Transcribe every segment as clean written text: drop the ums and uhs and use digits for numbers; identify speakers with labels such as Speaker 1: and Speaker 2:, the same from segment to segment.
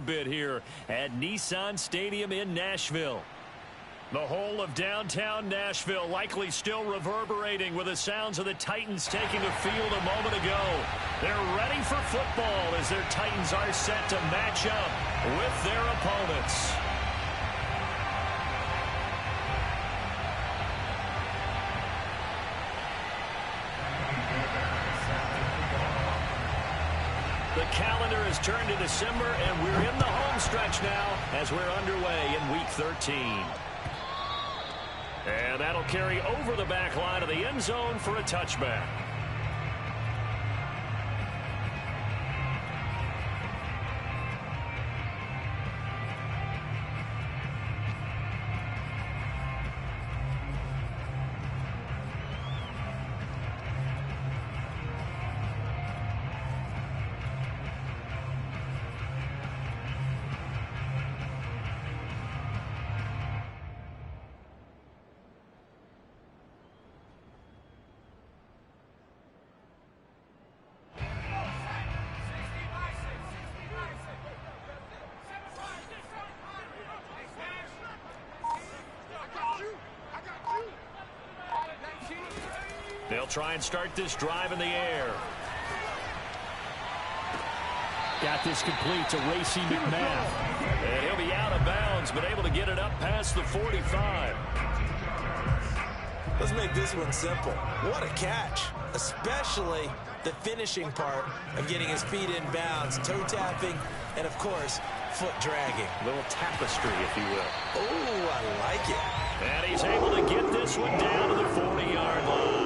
Speaker 1: bit here at Nissan Stadium in Nashville. The whole of downtown Nashville likely still reverberating with the sounds of the Titans taking the field a moment ago. They're ready for football as their Titans are set to match up with their opponents. The calendar has turned to December, and we're in the home stretch now as we're underway in Week 13. And that'll carry over the back line of the end zone for a touchback. They'll try and start this drive in the air.
Speaker 2: Got this complete to Racey McMath.
Speaker 1: And he'll be out of bounds, but able to get it up past the 45.
Speaker 3: Let's make this one simple. What a catch, especially the finishing part of getting his feet in bounds, toe tapping, and of course, foot dragging.
Speaker 1: A little tapestry, if you will.
Speaker 3: Oh, I like it.
Speaker 1: And he's able to get this one down to the 40-yard line.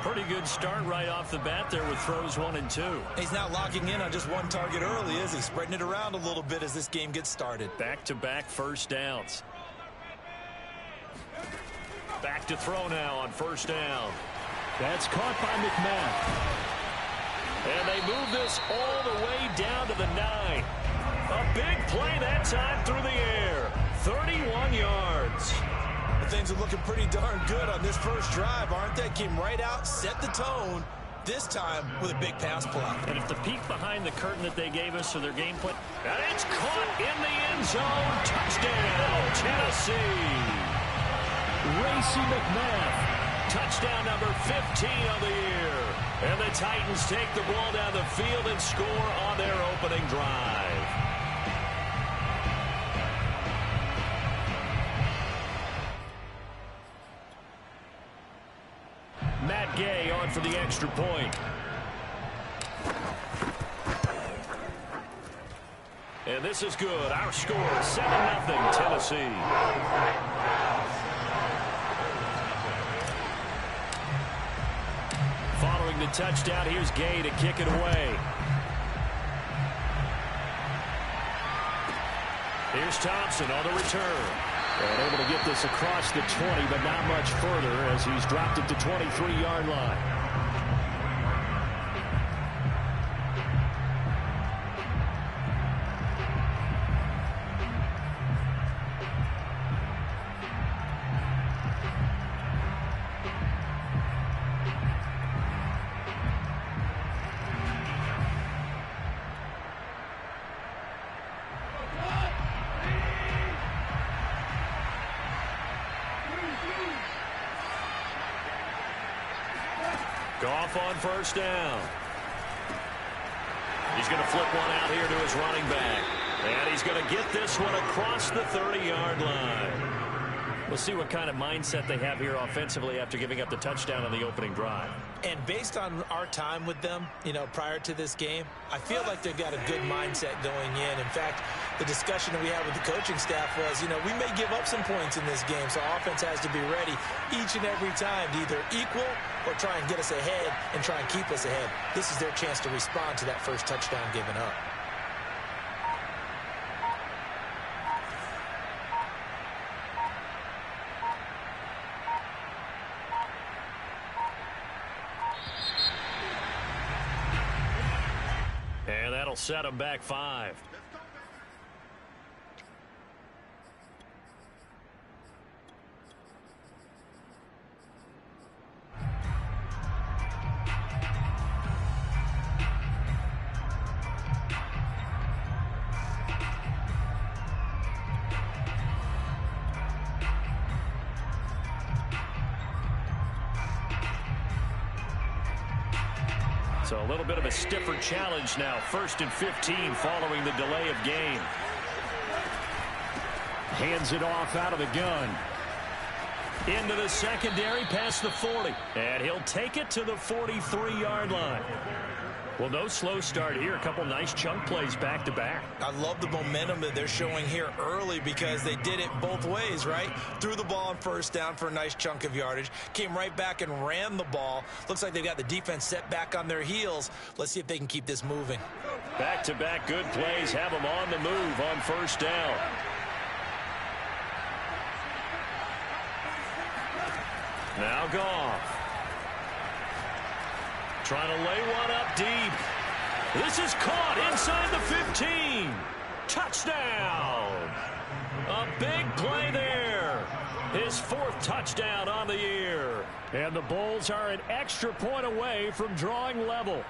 Speaker 1: Pretty good start right off the bat there with throws 1 and 2.
Speaker 3: He's not locking in on just one target early, is he? Spreading it around a little bit as this game gets started.
Speaker 1: Back-to-back first downs. Back to throw now on first down.
Speaker 2: That's caught by McMath.
Speaker 1: And they move this all the way down to the 9. A big play that time through the air. 31 yards.
Speaker 3: Things are looking pretty darn good on this first drive, aren't they? Came right out, set the tone, this time with a big pass play.
Speaker 1: And if the peek behind the curtain that they gave us for their game plan, and it's caught in the end zone. Touchdown, Tennessee.
Speaker 2: Racey McMath.
Speaker 1: Touchdown number 15 on the year. And the Titans take the ball down the field and score on their opening drive. Matt Gay on for the extra point. And this is good. Our score is 7-0 Tennessee. Following the touchdown, here's Gay to kick it away. Here's Thompson on the return.
Speaker 2: And able to get this across the 20, but not much further as he's dropped it to 23-yard line.
Speaker 1: Goff on first down. He's going to flip one out here to his running back. And he's going to get this one across the 30-yard line. We'll see what kind of mindset they have here offensively after giving up the touchdown on the opening drive.
Speaker 3: And based on our time with them, prior to this game, I feel like they've got a good mindset going in. In fact, the discussion that we had with the coaching staff was, we may give up some points in this game, so offense has to be ready each and every time to either equal or try and get us ahead and try and keep us ahead. This is their chance to respond to that first touchdown given up.
Speaker 1: And that'll set them back 5. So a little bit of a stiffer challenge now. 1st and 15 following the delay of game.
Speaker 2: Hands it off out of the gun.
Speaker 1: Into the secondary, past the 40. And he'll take it to the 43-yard line. Well, no slow start here. A couple nice chunk plays back-to-back.
Speaker 3: I love the momentum that they're showing here early because they did it both ways, right? Threw the ball on 1st down for a nice chunk of yardage. Came right back and ran the ball. Looks like they've got the defense set back on their heels. Let's see if they can keep this moving.
Speaker 1: Back-to-back good plays have them on the move on 1st down. Now Goff. Trying to lay one up deep. This is caught inside the 15. Touchdown. A big play there. His 4th touchdown on the year.
Speaker 2: And the Bulls are an extra point away from drawing level.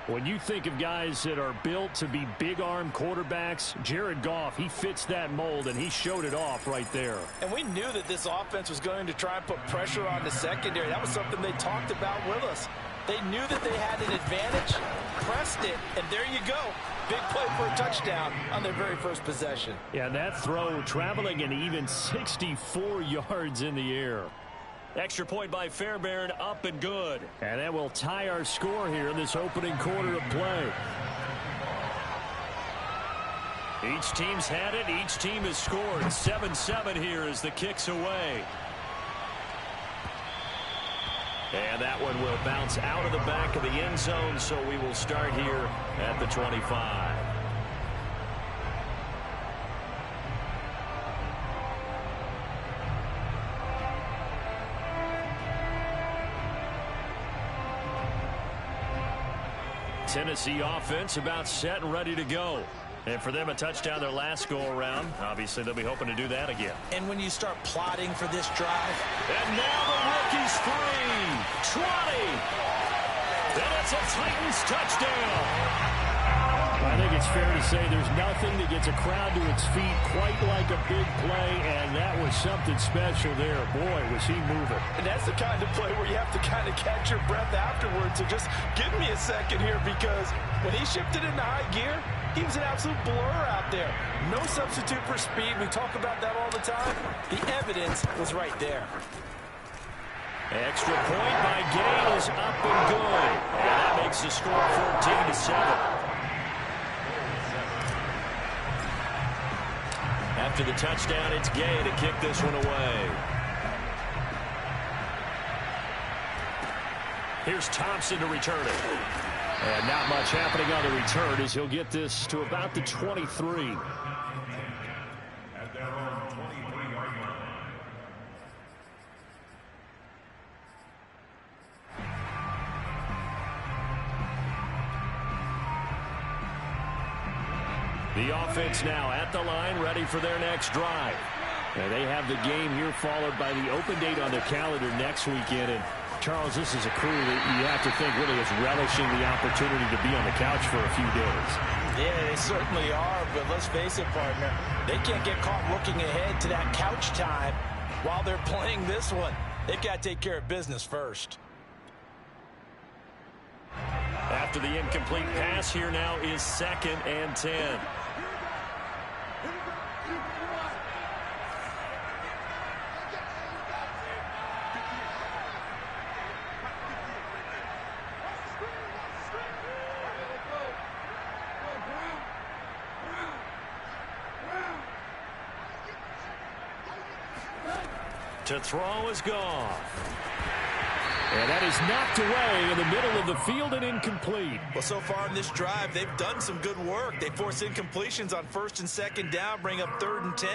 Speaker 2: When you think of guys that are built to be big-arm quarterbacks, Jared Goff, he fits that mold, and he showed it off right there.
Speaker 3: And we knew that this offense was going to try and put pressure on the secondary. That was something they talked about with us. They knew that they had an advantage, pressed it, and there you go. Big play for a touchdown on their very first possession.
Speaker 2: Yeah, that throw traveling an even 64 yards in the air.
Speaker 1: Extra point by Fairbairn, up and good.
Speaker 2: And that will tie our score here in this opening quarter of play.
Speaker 1: Each team's had it. Each team has scored. 7-7 here as the kick's away. And that one will bounce out of the back of the end zone, so we will start here at the 25. Tennessee offense about set and ready to go. And for them, a touchdown their last go-around. Obviously, they'll be hoping to do that again.
Speaker 3: And when you start plotting for this drive.
Speaker 1: And now the rookie's free. 20. And it's a Titans touchdown.
Speaker 2: I think it's fair to say there's nothing that gets a crowd to its feet quite like a big play, and that was something special there. Boy, was he moving.
Speaker 3: And that's the kind of play where you have to kind of catch your breath afterwards. So just give me a second here, because when he shifted into high gear, he was an absolute blur out there. No substitute for speed. We talk about that all the time. The evidence was right there.
Speaker 1: Extra point by Gay is up and good. And that makes the score 14-7. After the touchdown, it's Gay to kick this one away. Here's Thompson to return it.
Speaker 2: And not much happening on the return as he'll get this to about the 23.
Speaker 1: The offense now at the line, ready for their next drive.
Speaker 2: And they have the game here followed by the open date on their calendar next weekend. And Charles, this is a crew that you have to think really is relishing the opportunity to be on the couch for a few days.
Speaker 3: Yeah, they certainly are, but let's face it, partner. They can't get caught looking ahead to that couch time while they're playing this one. They've got to take care of business first.
Speaker 1: After the incomplete pass, here now is 2nd and 10. To throw is Goff.
Speaker 2: And that is knocked away in the middle of the field and incomplete.
Speaker 3: Well, so far in this drive, they've done some good work. They force incompletions on 1st and 2nd down, bring up 3rd and 10.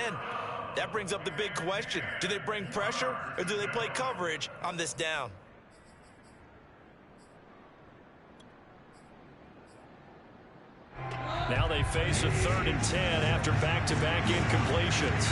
Speaker 3: That brings up the big question. Do they bring pressure or do they play coverage on this down?
Speaker 1: Now they face a 3rd and 10 after back-to-back incompletions.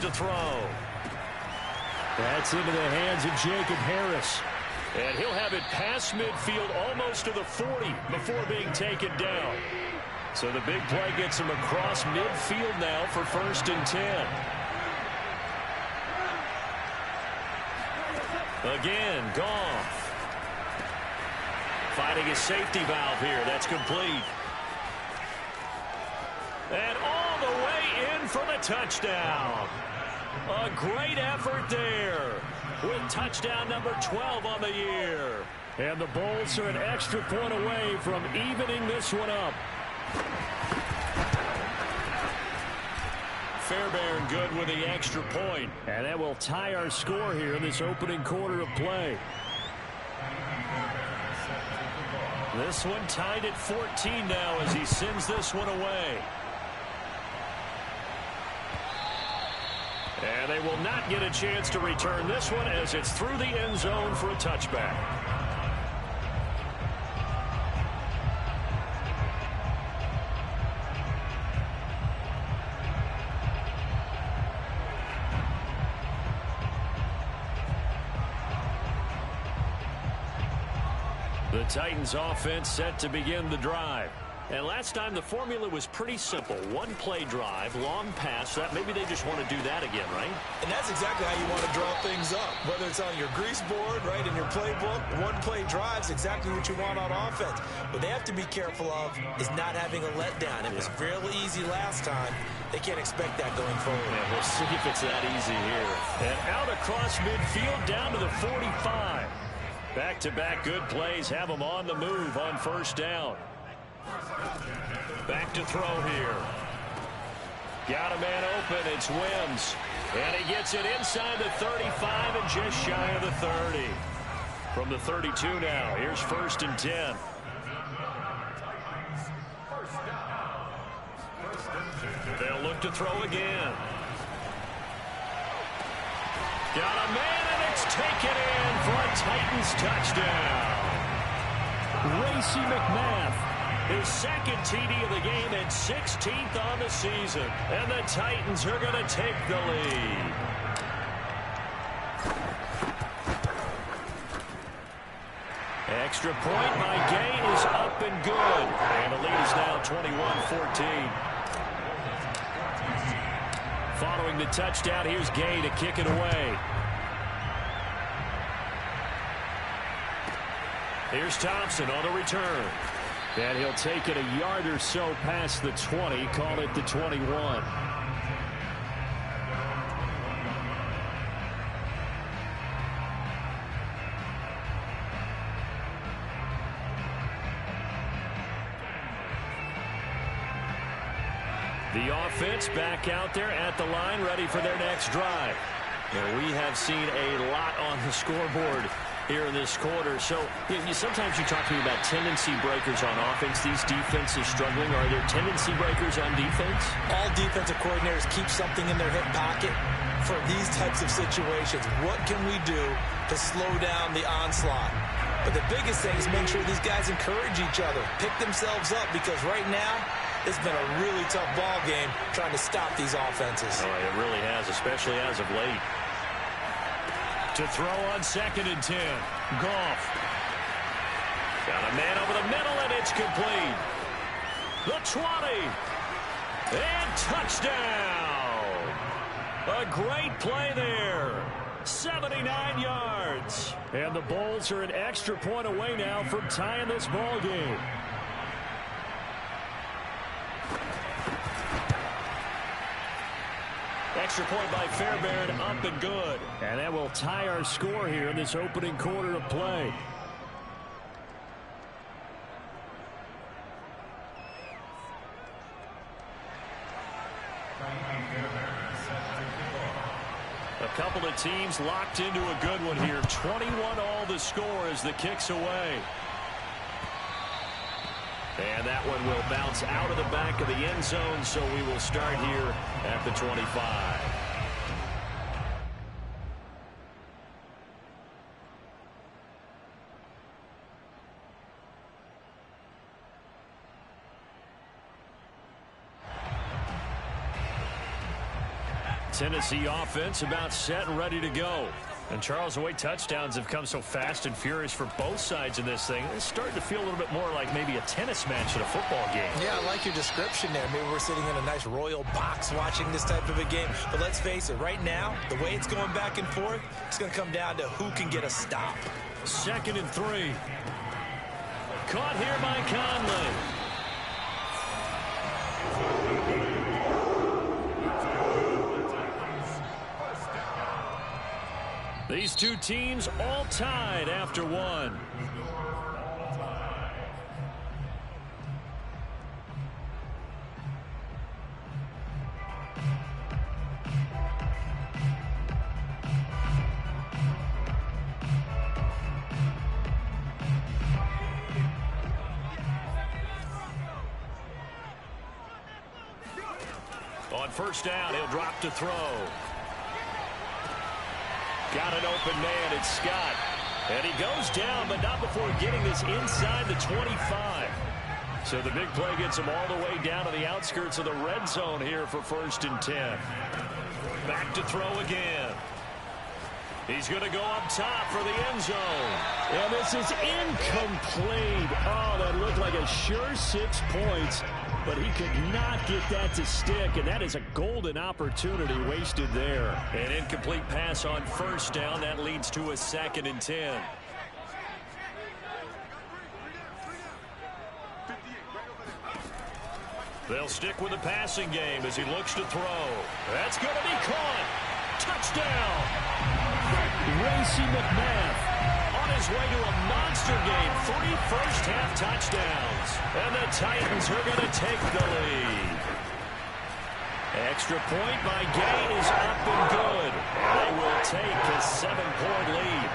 Speaker 1: to throw.
Speaker 2: That's into the hands of Jacob Harris.
Speaker 1: And he'll have it past midfield almost to the 40 before being taken down. So the big play gets him across midfield now for 1st and 10. Again, Goff. Finding his safety valve here. That's complete. And all the way in for the touchdown. A great effort there with touchdown number 12 on the year.
Speaker 2: And the Bulls are an extra point away from evening this one up.
Speaker 1: Fairbairn good with the extra point.
Speaker 2: And that will tie our score here in this opening quarter of play.
Speaker 1: This one tied at 14 now as he sends this one away. And they will not get a chance to return this one as it's through the end zone for a touchback. The Titans offense set to begin the drive. And last time the formula was pretty simple. One play drive, long pass. Maybe they just want to do that again, right?
Speaker 3: And that's exactly how you want to draw things up. Whether it's on your grease board, right, in your playbook, one play drive is exactly what you want on offense. What they have to be careful of is not having a letdown. It was real easy last time. They can't expect that going forward.
Speaker 1: Yeah, we'll see if it's that easy here. And out across midfield down to the 45. Back-to-back good plays have them on the move on 1st down. Back to throw here. Got a man open. It's Wims. And he gets it inside the 35 and just shy of the 30. From the 32 now. Here's 1st and 10. They'll look to throw again. Got a man, and it's taken in for a Titans touchdown.
Speaker 2: Racey McMath.
Speaker 1: His 2nd TD of the game and 16th on the season. And the Titans are going to take the lead. Extra point by Gay is up and good. And the lead is now 21-14. Following the touchdown, here's Gay to kick it away. Here's Thompson on the return.
Speaker 2: And he'll take it a yard or so past the 20, call it the 21.
Speaker 1: The offense back out there at the line, ready for their next drive. And we have seen a lot on the scoreboard here in this quarter. So sometimes you talk to me about tendency breakers on offense. These defenses struggling. Are there tendency breakers on defense?
Speaker 3: All defensive coordinators keep something in their hip pocket for these types of situations. What can we do to slow down the onslaught? But the biggest thing is make sure these guys encourage each other, pick themselves up, because right now it's been a really tough ball game trying to stop these offenses.
Speaker 1: Oh, it really has, especially as of late. To throw on 2nd and 10. Goff. Got a man over the middle, and it's complete. The 20. And touchdown. A great play there. 79 yards.
Speaker 2: And the Bulls are an extra point away now from tying this ball game.
Speaker 1: Extra point by Fairbairn, up and good.
Speaker 2: And that will tie our score here in this opening quarter of play.
Speaker 1: A couple of teams locked into a good one here. 21 all the score as the kick's away. And that one will bounce out of the back of the end zone, so we will start here at the 25. Tennessee offense about set and ready to go. And, Charles, the way touchdowns have come so fast and furious for both sides in this thing, it's starting to feel a little bit more like maybe a tennis match at a football game.
Speaker 3: Yeah, I like your description there. Maybe we're sitting in a nice royal box watching this type of a game. But let's face it, right now, the way it's going back and forth, it's going to come down to who can get a stop.
Speaker 1: 2nd and 3. Caught here by Conley. These two teams all tied after one. On first down, he'll drop to throw. Got an open man, it's Scott. And he goes down, but not before getting this inside the 25. So the big play gets him all the way down to the outskirts of the red zone here for 1st and 10. Back to throw again. He's going to go up top for the end zone.
Speaker 2: And this is incomplete. Oh, that looked like a sure 6 points. But he could not get that to stick, and that is a golden opportunity wasted there.
Speaker 1: An incomplete pass on first down. That leads to a 2nd and 10. They'll stick with the passing game as he looks to throw. That's going to be caught. Touchdown.
Speaker 2: Racey McMath
Speaker 1: on his way to a monster game. 3 first-half touchdowns. And the Titans are going to take the lead. Extra point by Gay is up and good. They will take a 7-point lead.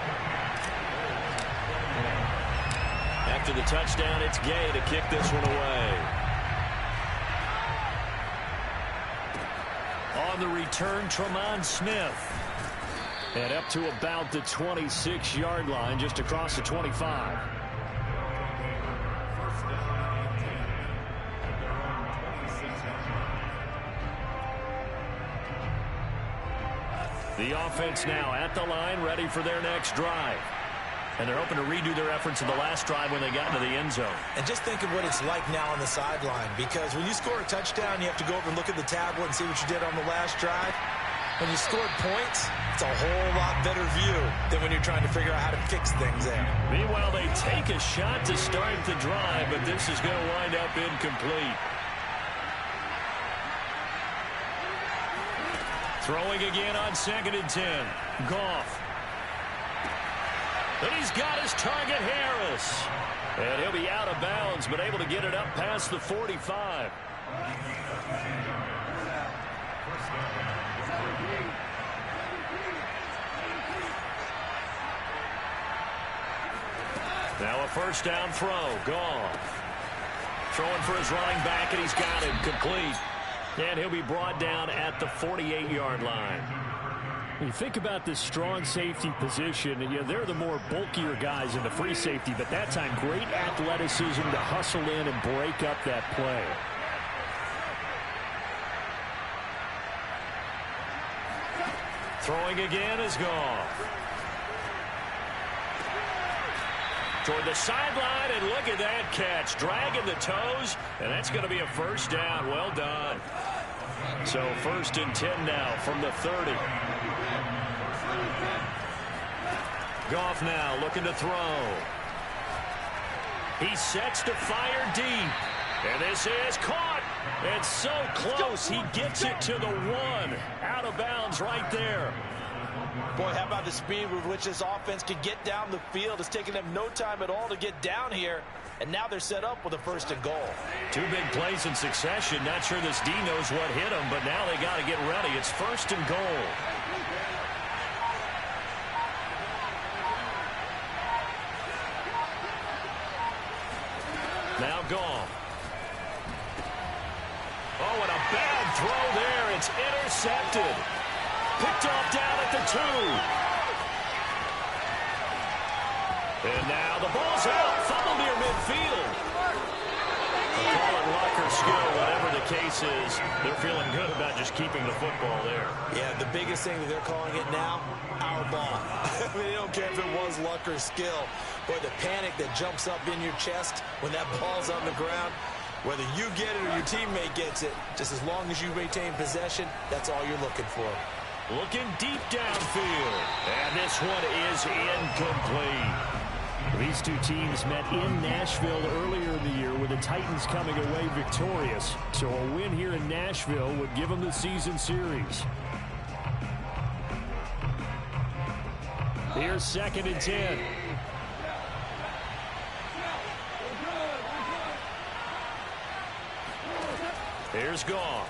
Speaker 1: After the touchdown, it's Gay to kick this one away. On the return, Tremont Smith. And up to about the 26-yard line, just across the 25. The offense now at the line, ready for their next drive. And they're hoping to redo their efforts in the last drive when they got into the end zone. And just think of what it's like now on the sideline, because when you score a touchdown, you have to go over and look at the tablet and see what you did on the last drive. When you scored points, it's a whole lot better view than when you're trying to figure out how to fix things there. Meanwhile, they take a shot to start the drive, but this is going to wind up incomplete. Throwing again on 2nd and 10. Goff. And he's got his target, Harris. And he'll be out of bounds, but able to get it up past the 45. Now a first down throw. Goff. Throwing for his running back, and he's got it complete. And he'll be brought down at the 48-yard line.
Speaker 2: When you think about this strong safety position, they're the more bulkier guys in the free safety, but that time great athleticism to hustle in and break up that play.
Speaker 1: Throwing again is Goff. Toward the sideline, and look at that catch. Dragging the toes, and that's going to be a first down. Well done. So 1st and 10 now from the 30. Goff now looking to throw. He sets to fire deep. And this is caught. It's so close. He gets it to the 1. Out of bounds right there.
Speaker 3: Boy, how about the speed with which this offense can get down the field? It's taken them no time at all to get down here. And now they're set up with a 1st and goal.
Speaker 1: 2 big plays in succession. Not sure this D knows what hit them, but now they got to get ready. It's 1st and goal. Now Goff. Oh, and a bad throw there. It's intercepted. Picked off down at the 2. And now the ball's out. Fumble near midfield. Call it luck or skill, whatever the case is, they're feeling good about just keeping the football there.
Speaker 3: Yeah, the biggest thing that they're calling it now, our ball. I mean, they don't care if it was luck or skill. Boy, the panic that jumps up in your chest when that ball's on the ground, whether you get it or your teammate gets it, just as long as you retain possession, that's all you're looking for.
Speaker 1: Looking deep downfield. And this one is incomplete.
Speaker 2: These two teams met in Nashville earlier in the year with the Titans coming away victorious. So a win here in Nashville would give them the season series. Here's 2nd and 10.
Speaker 1: Here's Goff.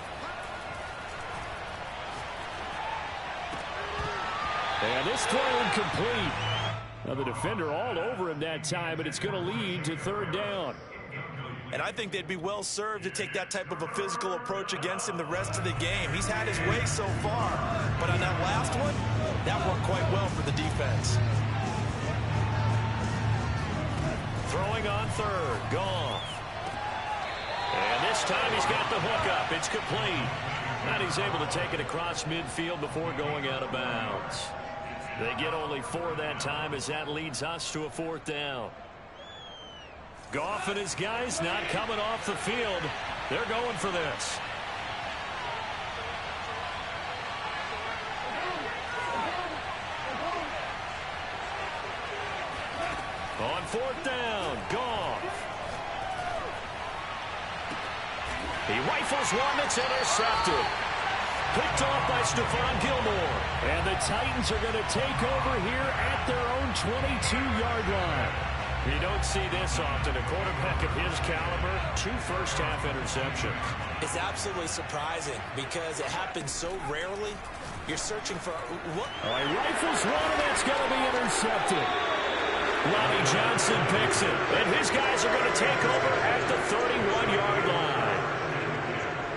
Speaker 2: And this throw incomplete. Now the defender all over him that time, but it's going to lead to 3rd down.
Speaker 3: And I think they'd be well served to take that type of a physical approach against him the rest of the game. He's had his way so far, but on that last one, that worked quite well for the defense.
Speaker 1: Throwing on 3rd, Goff. And this time he's got the hook up. It's complete. And he's able to take it across midfield before going out of bounds. They get only 4 that time as that leads us to a 4th down. Goff and his guys not coming off the field. They're going for this. On 4th down, Goff. He rifles one that's intercepted. Picked off by Stephon Gilmore.
Speaker 2: And the Titans are going to take over here at their own 22-yard line.
Speaker 1: You don't see this often. A quarterback of his caliber, 2 first-half interceptions.
Speaker 3: It's absolutely surprising because it happens so rarely. You're searching for what?
Speaker 2: He rifles one, and that's going to be intercepted.
Speaker 1: Lonnie Johnson picks it, and his guys are going to take over at the 31-yard line.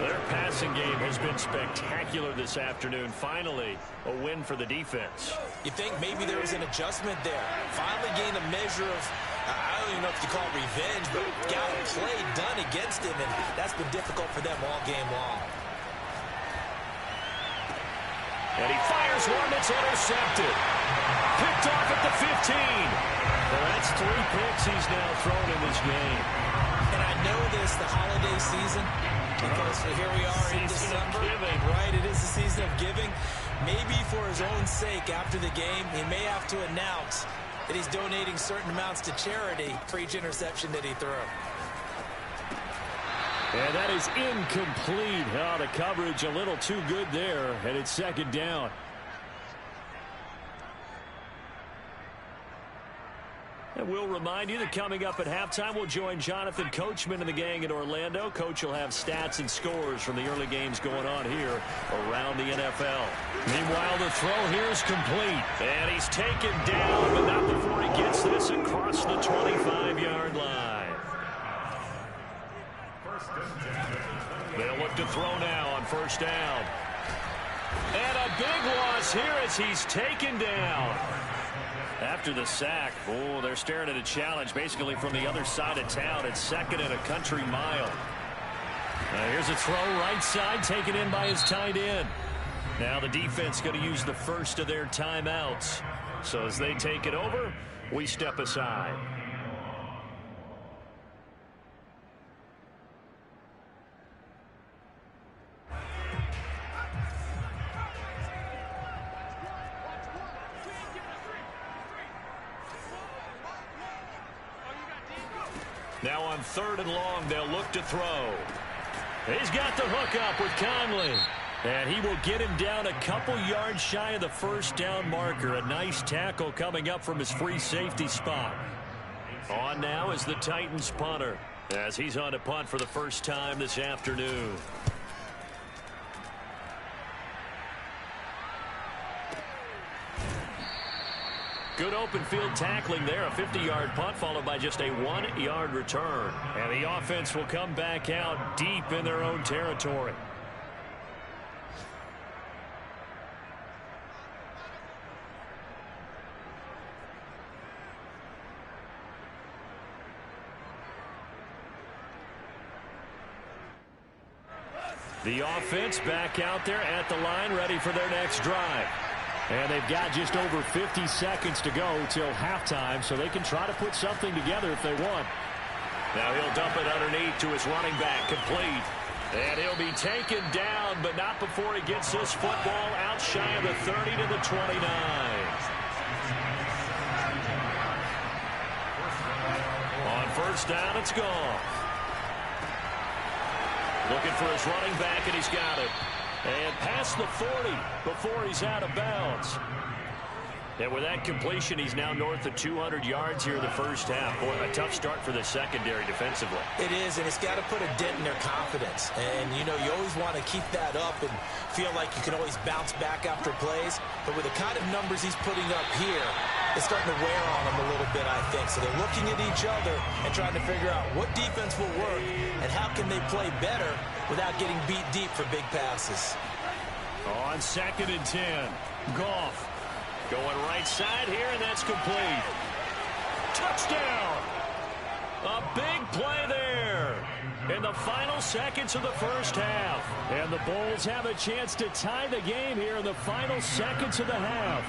Speaker 1: Their passing game has been spectacular this afternoon. Finally, a win for the defense.
Speaker 3: You think maybe there was an adjustment there. Finally gained a measure of, I don't even know if you call it revenge, but got a play done against him, and that's been difficult for them all game long.
Speaker 1: And he fires one that's intercepted. Picked off at the 15. Well, that's 3 picks he's now thrown in this game.
Speaker 3: And I know this, the holiday season, because here we are in December. Right, it is the season of giving. Maybe for his own sake after the game, he may have to announce that he's donating certain amounts to charity for each interception that he threw.
Speaker 2: And that is incomplete. Oh, the coverage a little too good there, and it's 2nd down.
Speaker 1: And we'll remind you that coming up at halftime, we'll join Jonathan Coachman and the gang in Orlando. Coach will have stats and scores from the early games going on here around the NFL.
Speaker 2: Meanwhile, the throw here is complete.
Speaker 1: And he's taken down, but not before he gets this across the 25-yard line. They'll look to throw now on 1st down. And a big loss here as he's taken down. After the sack, they're staring at a challenge basically from the other side of town. It's 2nd and a country mile. Here's a throw right side taken in by his tight end. Now the defense going to use the first of their timeouts. So as they take it over, we step aside. Now on 3rd and long, they'll look to throw. He's got the hook up with Conley. And he will get him down a couple yards shy of the 1st down marker. A nice tackle coming up from his free safety spot. On now is the Titans punter, as he's on to punt for the first time this afternoon. Good open field tackling there. A 50-yard punt followed by just a 1-yard return. And the offense will come back out deep in their own territory. The offense back out there at the line, ready for their next drive.
Speaker 2: And they've got just over 50 seconds to go till halftime, so they can try to put something together if they want.
Speaker 1: Now he'll dump it underneath to his running back, complete. And he'll be taken down, but not before he gets this football out shy of the 30 to the 29. On first down, it's Goff. Looking for his running back, and he's got it. And past the 40 before he's out of bounds. And with that completion, he's now north of 200 yards here in the first half. Boy, a tough start for the secondary defensively.
Speaker 3: It is, and it's got to put a dent in their confidence. And, you know, you always want to keep that up and feel like you can always bounce back after plays. But with the kind of numbers he's putting up here, it's starting to wear on them a little bit, I think. So they're looking at each other and trying to figure out what defense will work and how can they play better without getting beat deep for big passes.
Speaker 1: On 2nd and 10, Goff. Going right side here, and that's complete. Touchdown! A big play there in the final seconds of the first half.
Speaker 2: And the Bulls have a chance to tie the game here in the final seconds of the half.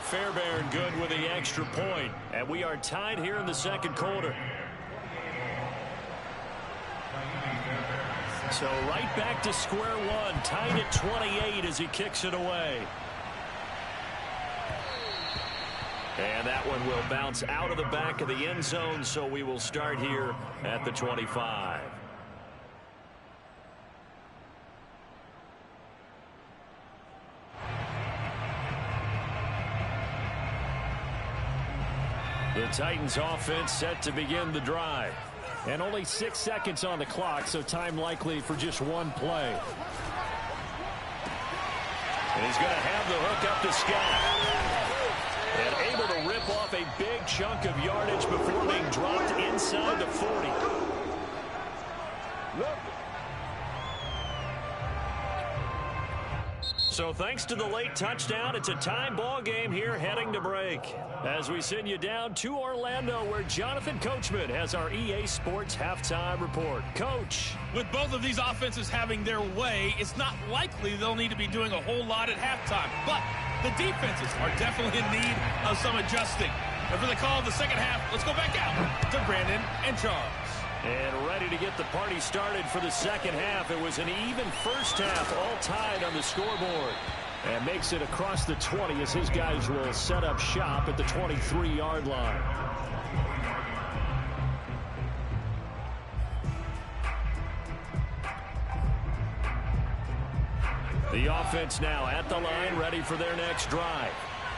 Speaker 1: Fairbairn good with the extra point, and we are tied here in the second quarter. So right back to square one, tied at 28 as he kicks it away. And that one will bounce out of the back of the end zone, so we will start here at the 25. The Titans offense set to begin the drive.
Speaker 2: And only 6 seconds on the clock, so time likely for just one play.
Speaker 1: And he's going to have the hook up to Scott. And able to rip off a big chunk of yardage before being dropped inside the 40. So thanks to the late touchdown, it's a tie ball game here heading to break. As we send you down to Orlando, where Jonathan Coachman has our EA Sports halftime report. Coach.
Speaker 4: With both of these offenses having their way, it's not likely they'll need to be doing a whole lot at halftime. But the defenses are definitely in need of some adjusting. And for the call of the second half, let's go back out to Brandon and Charles.
Speaker 1: And ready to get the party started for the second half. It was an even first half, all tied on the scoreboard.
Speaker 2: And makes it across the 20 as his guys will set up shop at the 23-yard line.
Speaker 1: The offense now at the line, ready for their next drive.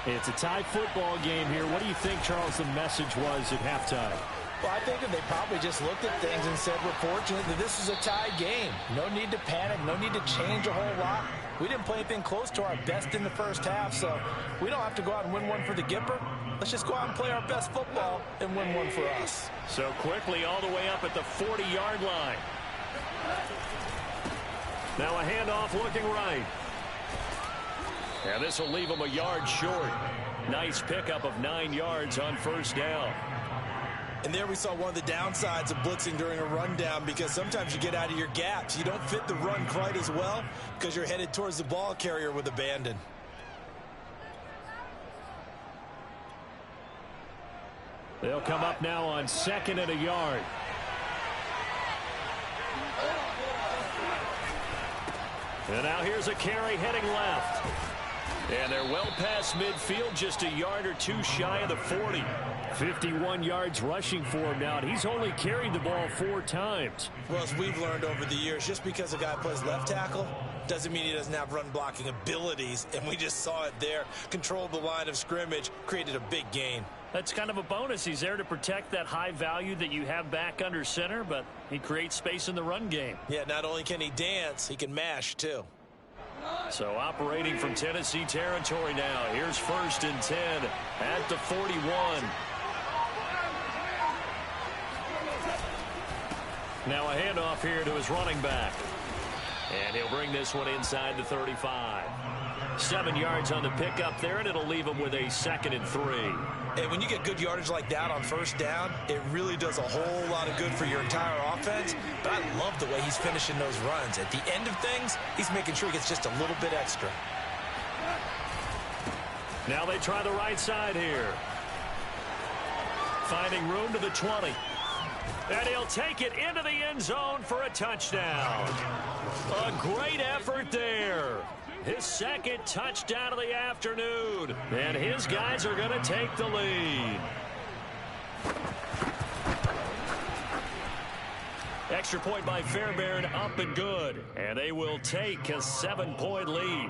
Speaker 2: It's a tie football game here. What do you think, Charles, the message was at halftime?
Speaker 3: Well, I think that they probably just looked at things and said, we're fortunate that this is a tie game. No need to panic. No need to change a whole lot. We didn't play anything close to our best in the first half, so we don't have to go out and win one for the Gipper. Let's just go out and play our best football and win one for us.
Speaker 1: So quickly all the way up at the 40-yard line. Now a handoff looking right. And this will leave him a yard short. Nice pickup of 9 yards on first down.
Speaker 3: And there we saw one of the downsides of blitzing during a rundown, because sometimes you get out of your gaps. You don't fit the run quite as well because you're headed towards the ball carrier with abandon.
Speaker 2: They'll come up now on 2nd and a yard.
Speaker 1: And now here's a carry heading left. And they're well past midfield, just a yard or two shy of the 40.
Speaker 2: 51 yards rushing for him now, and he's only carried the ball 4 times.
Speaker 3: Well, as we've learned over the years, just because a guy plays left tackle doesn't mean he doesn't have run blocking abilities, and we just saw it there. Controlled the line of scrimmage, created a big gain.
Speaker 1: That's kind of a bonus. He's there to protect that high value that you have back under center, but he creates space in the run game.
Speaker 3: Yeah, not only can he dance, he can mash too.
Speaker 1: So operating from Tennessee territory now. Here's 1st and 10 at the 41. Now a handoff here to his running back. And he'll bring this one inside the 35. 7 yards on the pickup there, and it'll leave him with a 2nd and 3.
Speaker 3: And when you get good yardage like that on first down, it really does a whole lot of good for your entire offense. But I love the way he's finishing those runs. At the end of things, he's making sure he gets just a little bit extra.
Speaker 1: Now they try the right side here. Finding room to the 20. And he'll take it into the end zone for a touchdown. A great effort there. His second touchdown of the afternoon. And his guys are going to take the lead. Extra point by Fairbairn, up and good. And they will take a 7-point lead.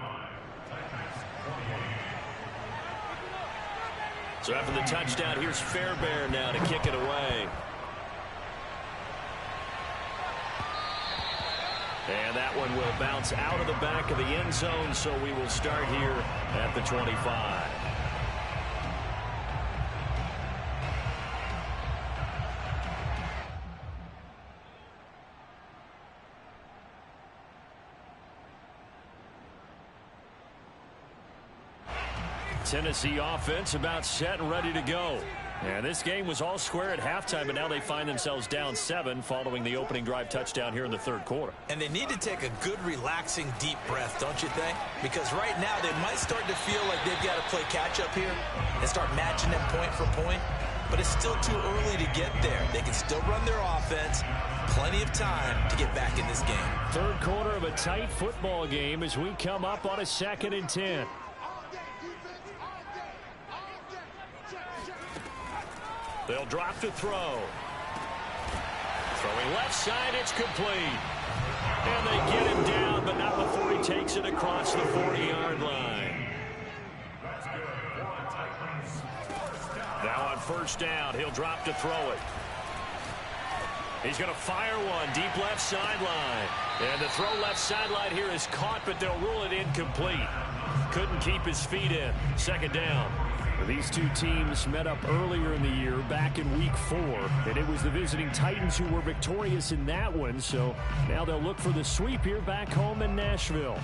Speaker 1: So after the touchdown, here's Fairbairn now to kick it away. And that one will bounce out of the back of the end zone, so we will start here at the 25. Tennessee offense about set and ready to go. And this game was all square at halftime, but now they find themselves down 7 following the opening drive touchdown here in the third quarter.
Speaker 3: And they need to take a good, relaxing, deep breath, don't you think? Because right now they might start to feel like they've got to play catch-up here and start matching them point for point. But it's still too early to get there. They can still run their offense. Plenty of time to get back in this game.
Speaker 2: Third quarter of a tight football game as we come up on a 2nd and 10.
Speaker 1: They'll drop to throw. Throwing left side, it's complete. And they get him down, but not before he takes it across the 40-yard line. Now on first down, he'll drop to throw it. He's going to fire one deep left sideline. And the throw left sideline here is caught, but they'll rule it incomplete. Couldn't keep his feet in. Second down.
Speaker 2: These two teams met up earlier in the year, back in week 4, and it was the visiting Titans who were victorious in that one, so now they'll look for the sweep here back home in Nashville.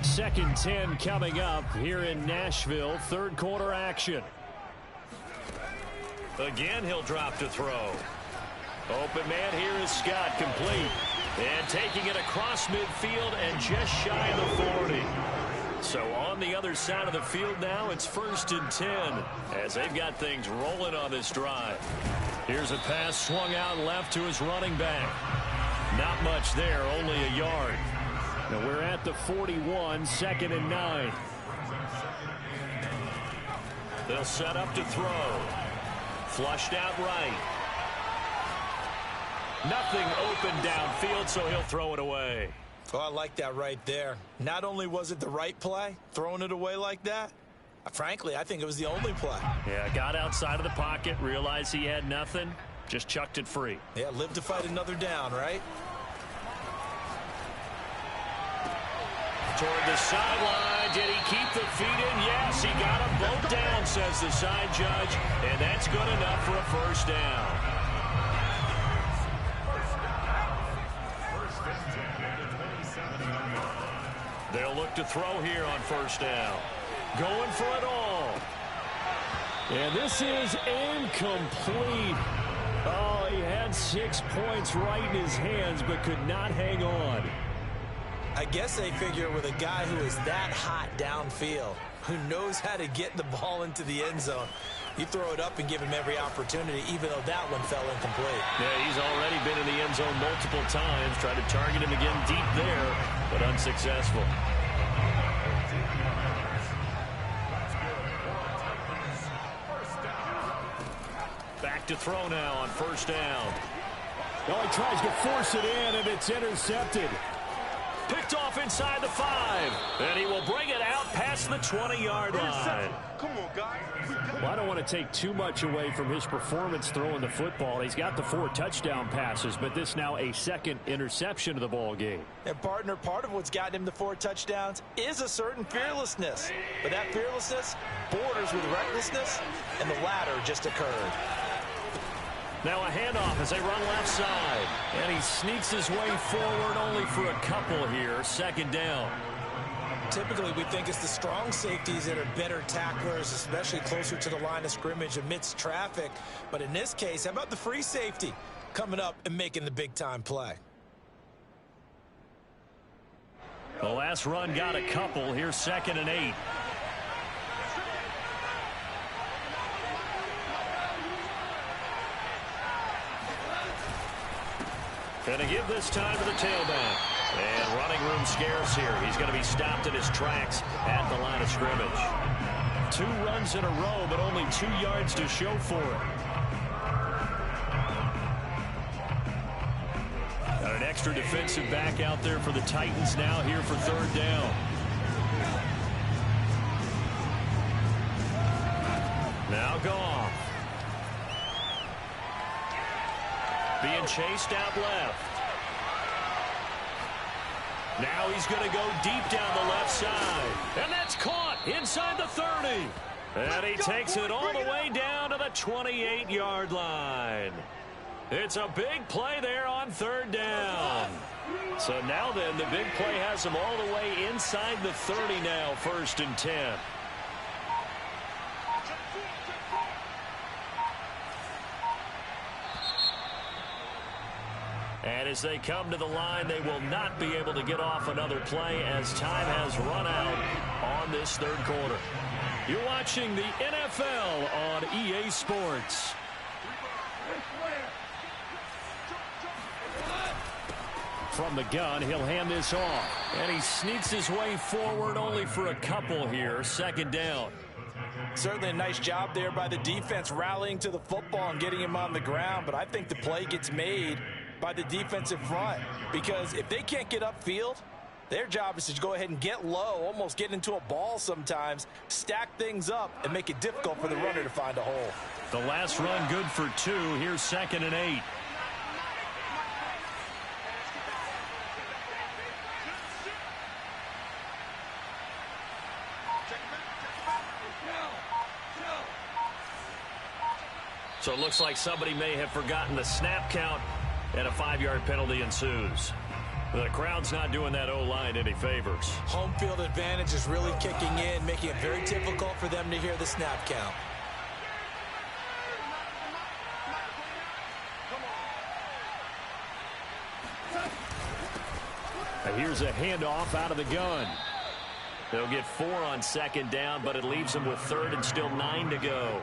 Speaker 2: 2nd 10 coming up here in Nashville, third quarter action.
Speaker 1: Again, he'll drop to throw. Open man here is Scott, complete. And taking it across midfield and just shy of the 40. So on the other side of the field now, it's 1st and 10 as they've got things rolling on this drive. Here's a pass swung out left to his running back. Not much there, only a yard.
Speaker 2: Now we're at the 41, 2nd and 9.
Speaker 1: They'll set up to throw. Flushed out right. Nothing open downfield, so he'll throw it away.
Speaker 3: Oh, I like that right there. Not only was it the right play, throwing it away like that, frankly, I think it was the only play.
Speaker 1: Yeah, got outside of the pocket, realized he had nothing, just chucked it free.
Speaker 3: Yeah, live to fight another down, right?
Speaker 1: Toward the sideline, did he keep the feet in? Yes, he got them both down, says the side judge, and that's good enough for a first down. They'll look to throw here on first down. Going for it all.
Speaker 2: And this is incomplete. Oh, he had 6 points right in his hands, but could not hang on.
Speaker 3: I guess they figure with a guy who is that hot downfield, who knows how to get the ball into the end zone, you throw it up and give him every opportunity, even though that one fell incomplete.
Speaker 1: Yeah, he's already been in the end zone multiple times. Tried to target him again deep there, but unsuccessful. Back to throw now on first down.
Speaker 2: Oh, he tries to force it in, and it's intercepted.
Speaker 1: Picked off inside the 5. And he will bring it out past the 20-yard line.
Speaker 5: Come on, guys.
Speaker 2: Well, I don't want to take too much away from his performance throwing the football. He's got the 4 touchdown passes, but this now a 2nd interception of the ball game.
Speaker 3: And, partner, part of what's gotten him the 4 touchdowns is a certain fearlessness. But that fearlessness borders with recklessness, and the latter just occurred.
Speaker 1: Now a handoff as they run left side. And he sneaks his way forward only for a couple here. Second down.
Speaker 3: Typically, we think it's the strong safeties that are better tacklers, especially closer to the line of scrimmage amidst traffic. But in this case, how about the free safety coming up and making the big-time play?
Speaker 1: The last run got a couple. Here's 2nd and 8. Going to give this time to the tailback. And running room scarce here. He's going to be stopped in his tracks at the line of scrimmage. 2 runs in a row, but only 2 yards to show for it. Got an extra defensive back out there for the Titans now here for 3rd down. Now Goff. Being chased out left. Now he's going to go deep down the left side. And that's caught inside the 30. And he takes it all the way down to the 28-yard line. It's a big play there on 3rd down. So now then, the big play has him all the way inside the 30 now, 1st and 10. And as they come to the line, they will not be able to get off another play as time has run out on this 3rd quarter. You're watching the NFL on EA Sports. From the gun, he'll hand this off. And he sneaks his way forward only for a couple here. 2nd down.
Speaker 3: Certainly a nice job there by the defense rallying to the football and getting him on the ground. But I think the play gets made by the defensive front, because if they can't get upfield, their job is to go ahead and get low, almost get into a ball sometimes, stack things up, and make it difficult for the runner to find a hole.
Speaker 1: The last run good for 2. Here's 2nd and 8. So it looks like somebody may have forgotten the snap count, and a 5-yard penalty ensues. The crowd's not doing that O-line any favors.
Speaker 3: Home field advantage is really kicking in, making it very difficult for them to hear the snap count.
Speaker 1: And here's a handoff out of the gun. They'll get 4 on 2nd down, but it leaves them with 3rd and still 9 to go.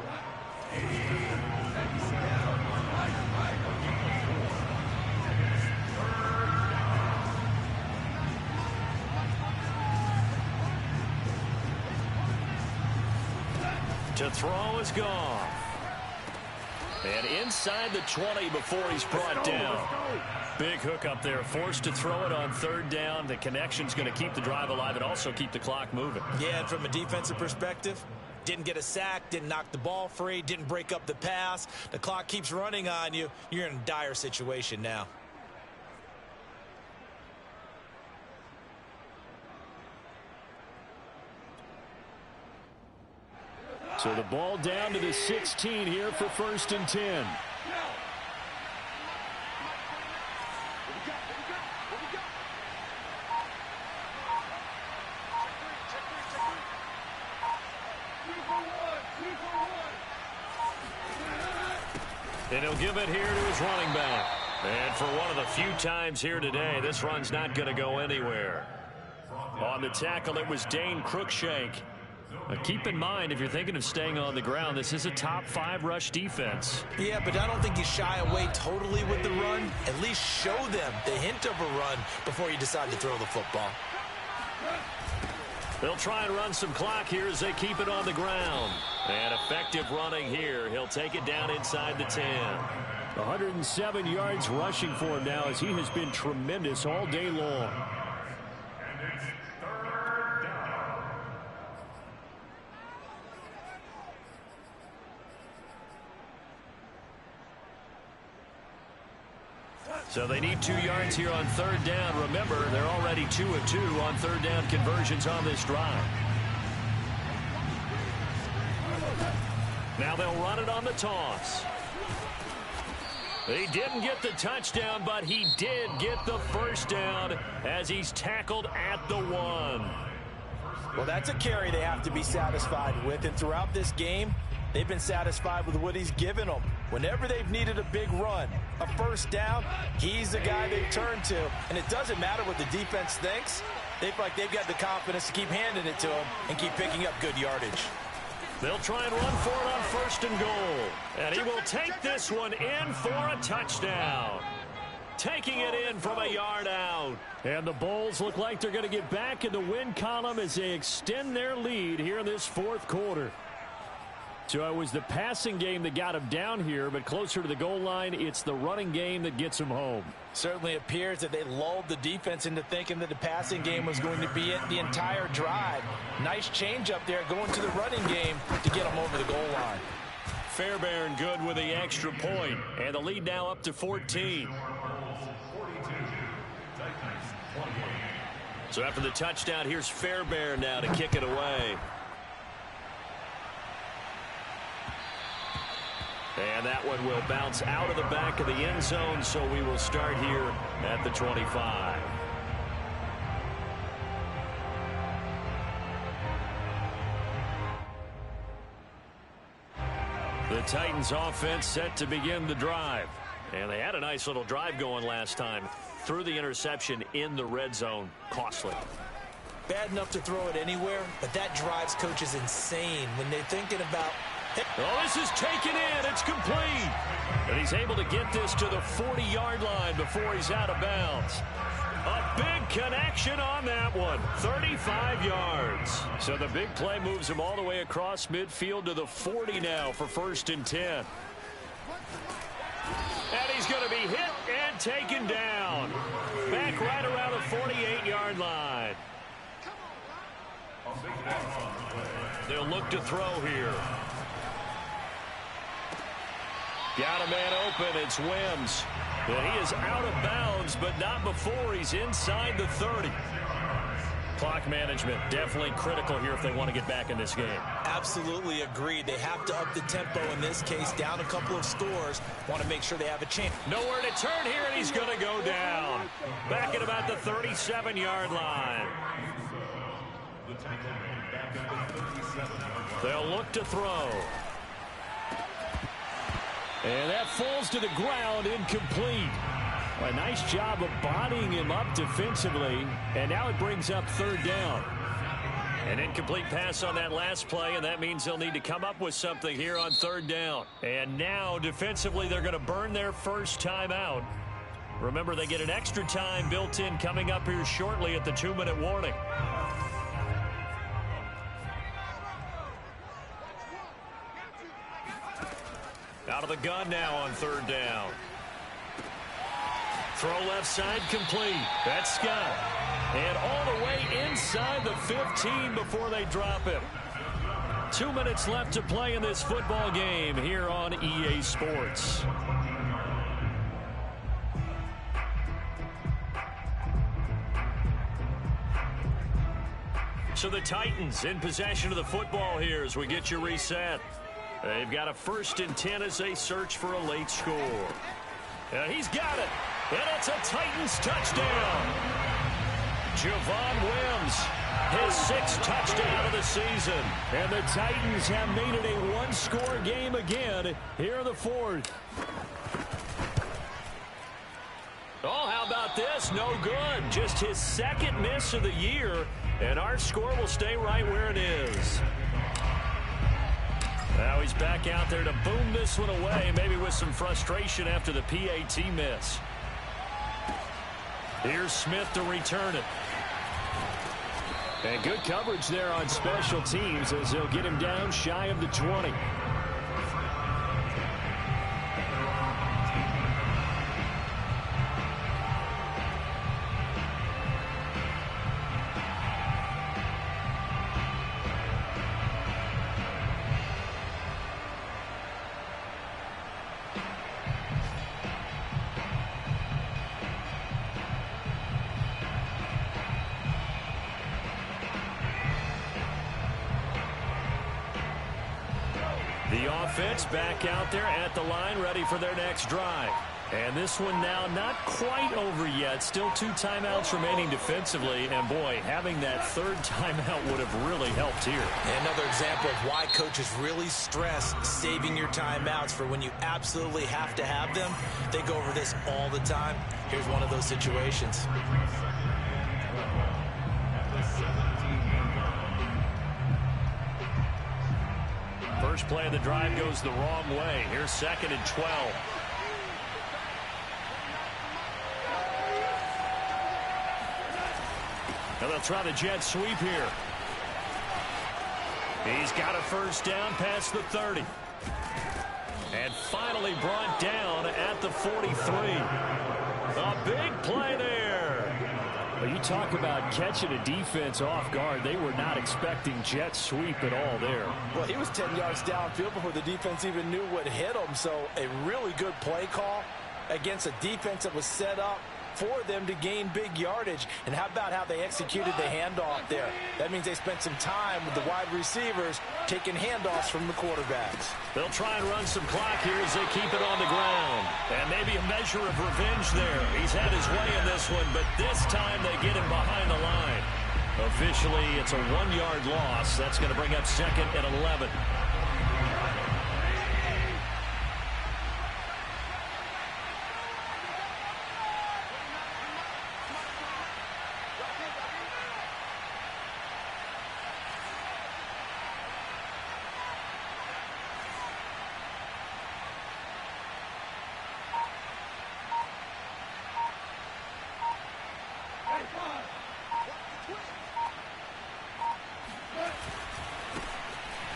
Speaker 1: To throw is Goff. And inside the 20 before he's brought down. Big hook up there. Forced to throw it on 3rd down. The connection's going to keep the drive alive and also keep the clock moving.
Speaker 3: Yeah, and from a defensive perspective, didn't get a sack, didn't knock the ball free, didn't break up the pass. The clock keeps running on you. You're in a dire situation now.
Speaker 2: So the ball down to the 16 here for 1st and 10.
Speaker 1: And he'll give it here to his running back. And for one of the few times here today, this run's not going to go anywhere. On the tackle, it was Dane Cruikshank. Keep in mind, if you're thinking of staying on the ground, this is a top 5 rush defense.
Speaker 3: Yeah, but I don't think you shy away totally with the run. At least show them the hint of a run before you decide to throw the football.
Speaker 1: They'll try and run some clock here as they keep it on the ground. And effective running here. He'll take it down inside the 10.
Speaker 2: 107 yards rushing for him now as he has been tremendous all day long.
Speaker 1: So they need 2 yards here on 3rd down. Remember, they're already 2 of 2 on 3rd down conversions on this drive. Now they'll run it on the toss. He didn't get the touchdown, but he did get the 1st down as he's tackled at the 1.
Speaker 3: Well, that's a carry they have to be satisfied with, and throughout this game, they've been satisfied with what he's given them. Whenever they've needed a big run, a first down, he's the guy they've turned to. And it doesn't matter what the defense thinks. They feel like they've got the confidence to keep handing it to him and keep picking up good yardage.
Speaker 1: They'll try and run for it on 1st and goal. And he will take this one in for a touchdown. Taking it in from a yard out.
Speaker 2: And the Bulls look like they're going to get back in the win column as they extend their lead here in this 4th quarter. So it was the passing game that got them down here, but closer to the goal line, it's the running game that gets them home.
Speaker 3: Certainly appears that they lulled the defense into thinking that the passing game was going to be it the entire drive. Nice change up there going to the running game to get them over the goal line.
Speaker 1: Fairbairn good with the extra point, and the lead now up to 14. So after the touchdown, here's Fairbairn now to kick it away. And that one will bounce out of the back of the end zone, so we will start here at the 25. The Titans offense set to begin the drive. And they had a nice little drive going last time. Threw the interception in the red zone. Costly.
Speaker 3: Bad enough to throw it anywhere, but that drives coaches insane when they're thinking about...
Speaker 1: Oh, this is taken in. It's complete. And he's able to get this to the 40-yard line before he's out of bounds. A big connection on that one. 35 yards. So the big play moves him all the way across midfield to the 40 now for 1st and 10. And he's going to be hit and taken down. Back right around the 48-yard line. They'll look to throw here. Got a man open. It's Wims. Well, he is out of bounds, but not before he's inside the 30. Clock management definitely critical here if they want to get back in this game.
Speaker 3: Absolutely agreed. They have to up the tempo in this case, down a couple of scores. Want to make sure they have a chance.
Speaker 1: Nowhere to turn here, and he's going to go down. Back at about the 37-yard line. They'll look to throw. And that falls to the ground, incomplete. A nice job of bodying him up defensively, and now it brings up 3rd down. An incomplete pass on that last play, and that means they'll need to come up with something here on 3rd down. And now, defensively, they're going to burn their first time out. Remember, they get an extra time built in coming up here shortly at the 2-minute warning. Out of the gun now on 3rd down. Throw left side complete. That's Scott. And all the way inside the 15 before they drop him. 2 minutes left to play in this football game here on EA Sports. So the Titans in possession of the football here as we get you reset. They've got a 1st and 10 as they search for a late score. And he's got it. And it's a Titans touchdown. Javon Wims, his 6th touchdown of the season.
Speaker 2: And the Titans have made it a one-score game again here in the 4th.
Speaker 1: Oh, how about this? No good. Just his 2nd miss of the year. And our score will stay right where it is. Now he's back out there to boom this one away, maybe with some frustration after the PAT miss. Here's Smith to return it.
Speaker 2: And good coverage there on special teams as they'll get him down shy of the 20.
Speaker 1: The offense back out there at the line, ready for their next drive.
Speaker 2: And this one now not quite over yet. Still 2 timeouts remaining defensively. And, boy, having that third timeout would have really helped here.
Speaker 3: And another example of why coaches really stress saving your timeouts for when you absolutely have to have them. They go over this all the time. Here's one of those situations.
Speaker 2: First play of the drive goes the wrong way. Here's 2nd and 12. Now they'll try the jet sweep here. He's got a first down past the 30. And finally brought down at the 43. A big play there. Well, you talk about catching a defense off guard. They were not expecting jet sweep at all there.
Speaker 3: Well, he was 10 yards downfield before the defense even knew what hit him. So a really good play call against a defense that was set up for them to gain big yardage. And how about how they executed the handoff there? That means they spent some time with the wide receivers taking handoffs from the quarterbacks.
Speaker 2: They'll try and run some clock here as they keep it on the ground. And maybe a measure of revenge there. He's had his way in this one, but this time they get him behind the line. Officially, it's a 1-yard loss. That's going to bring up 2nd and 11.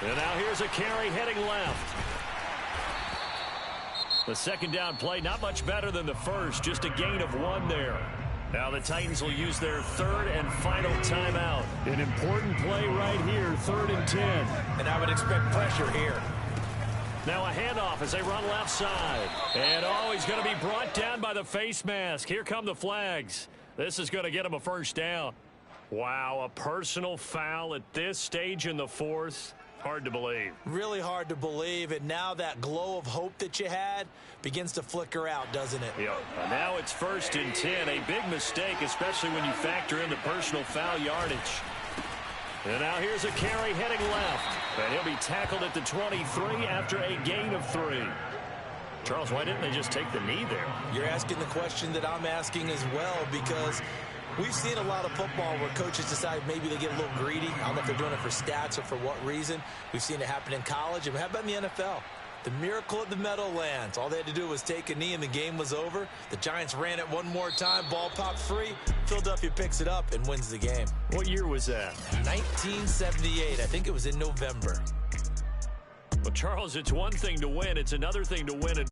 Speaker 2: And now here's a carry heading left. The 2nd down play, not much better than the first, just a gain of 1 there. Now the Titans will use their 3rd and final timeout. An important play right here, 3rd and 10.
Speaker 3: And I would expect pressure here.
Speaker 2: Now a handoff as they run left side. And he's going to be brought down by the face mask. Here come the flags. This is going to get him a first down. Wow, a personal foul at this stage in the 4th. Hard to believe. Really hard to believe, and now that glow of hope that you had begins to flicker out, doesn't it? Yeah. Now it's 1st and 10. A big mistake, especially when you factor in the personal foul yardage. And now here's a carry heading left. And he'll be tackled at the 23 after a gain of 3. Charles, why didn't they just take the knee there? You're asking the question that I'm asking as well, because we've seen a lot of football where coaches decide maybe they get a little greedy. I don't know if they're doing it for stats or for what reason. We've seen it happen in college. And how about in the NFL? The miracle of the Meadowlands. All they had to do was take a knee and the game was over. The Giants ran it one more time. Ball popped free. Philadelphia picks it up and wins the game. What year was that? 1978. I think it was in November. Well, Charles, it's one thing to win. It's another thing to win it.